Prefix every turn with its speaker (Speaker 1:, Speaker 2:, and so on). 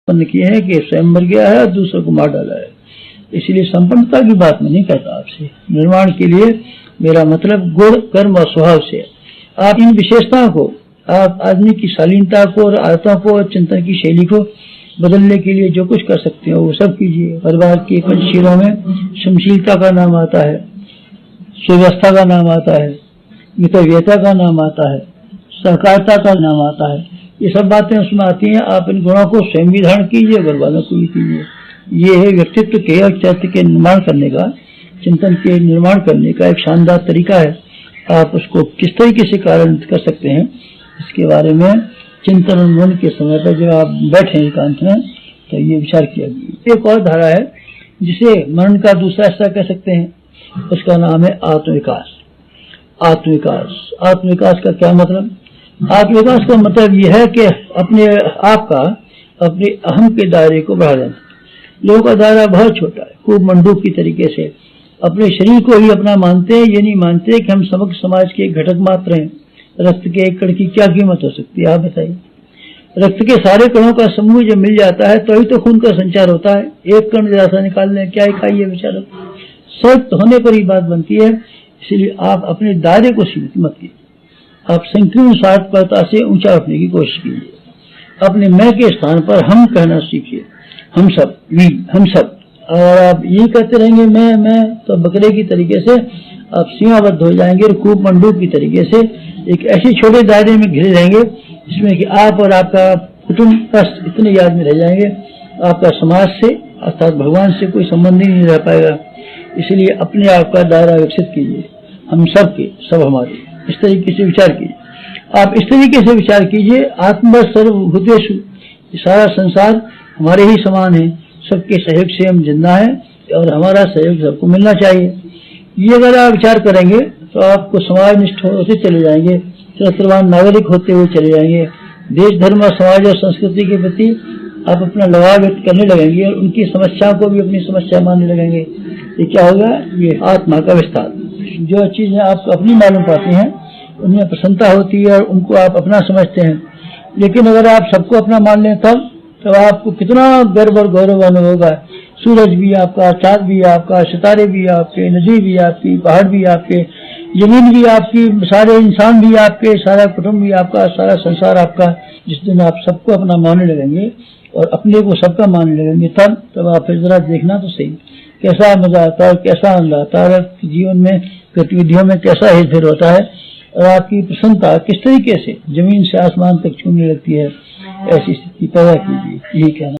Speaker 1: उत्पन्न किए हैं कि स्वयं मर गया है और दूसरों को मार डाला है। इसलिए संपन्नता की बात मैं नहीं कहता आपसे। निर्माण के लिए मेरा मतलब गुण, कर्म और स्वभाव से। आप इन विशेषताओं को, आप आदमी की शालीनता को और आदतों को और चिंतन की शैली को बदलने के लिए जो कुछ कर सकते हो वो सब कीजिए। परिवार के पंचशीलों में क्षमशीलता का नाम आता है, सुव्यवस्था का नाम आता है, मितव्ययता का नाम आता है, सहकारिता का नाम आता है। ये सब बातें उसमें आती हैं। आप इन गुणों को स्वयं भी धारण कीजिए, घर वालों को भी कीजिए। ये है व्यक्तित्व के और चरित्र के निर्माण करने का, चिंतन के निर्माण करने का एक शानदार तरीका है। आप उसको किस तरीके से कार्यान्वित कर सकते हैं इसके बारे में चिंतन और मनन के समय पर जब आप बैठे एकांत में तो ये विचार किया गया। एक और धारा है जिसे मनन का दूसरा हिस्सा कह सकते हैं, उसका नाम है आत्मविकास। आत्मविकास, आत्मविकास का क्या मतलब? आत्मविकास का मतलब यह है कि अपने आप का, अपने अहम के दायरे को बढ़ा देना। लोगों का दायरा बहुत छोटा है, खूब मंडूक की तरीके से अपने शरीर को ही अपना मानते हैं। ये नहीं मानते कि हम समग्र समाज के एक घटक मात्र हैं। रक्त के एक कण की क्या कीमत हो सकती है, आप बताइए। रक्त के सारे कणों का समूह जब मिल जाता है तो ही तो खून का संचार होता है। एक कण जरा सा निकालने क्या इकाई है बेचारा, सख्त होने पर ही बात बनती है। इसलिए आप अपने दायरे को सीमित मत कीजिए, आप संकीर्ण स्वार्थपरता से ऊंचा उठने की कोशिश कीजिए। अपने मैं के स्थान पर हम कहना सीखिए, हम सब, वी, हम सब। और आप ये कहते रहेंगे मैं, तो बकरे की तरीके से आप सीमाबद्ध हो जाएंगे और खूब मंडूक की तरीके से एक ऐसे छोटे दायरे में घिरे रहेंगे जिसमें कि आप और आपका कुटुंब बस इतने याद में रह जाएंगे। आपका समाज से अर्थात भगवान से कोई संबंध ही नहीं रह पाएगा। इसलिए अपने आप का दायरा विकसित कीजिए, हम सब के सब हमारे, इस तरीके से विचार कीजिए। आप इस तरीके से विचार कीजिए, आत्म सर्वभूतेषु, सारा संसार हमारे ही समान है, सबके सहयोग से हम जिंदा है और हमारा सहयोग सबको मिलना चाहिए। ये अगर आप विचार करेंगे तो आपको समाजनिष्ठ होते चले जाएंगे, चरित्रवान नागरिक होते हुए चले जाएंगे। देश, धर्म और समाज और संस्कृति के प्रति आप अपना लगाव व्यक्त करने लगेंगे और उनकी समस्याओं को भी अपनी समस्या मानने लगेंगे। ये क्या होगा? ये आत्मा का विस्तार। जो चीजें आपको अपनी मालूम पाती हैं उनमें प्रसन्नता होती है और उनको आप अपना समझते हैं। लेकिन अगर आप सबको अपना मान लें तब आपको कितना गर्व और गौरव अनुभव होगा। सूरज भी आपका, चाँद भी आपका, सितारे भी आपके, नदी भी आपकी, पहाड़ भी आपके, जमीन भी आपकी, सारे इंसान भी आपके, सारा कुटुंब भी आपका, सारा संसार आपका। जिस दिन आप सबको अपना मानने लगेंगे और अपने को सबका मानने लगेंगे तब आप फिर जरा देखना तो सही कैसा मजा आता है, कैसा आनंद आता है, जीवन में गतिविधियों में कैसा हेरफेर होता है और आपकी प्रसन्नता किस तरीके से जमीन से आसमान तक छूने लगती है। ऐसी स्थिति पैदा कीजिए, यही कहना।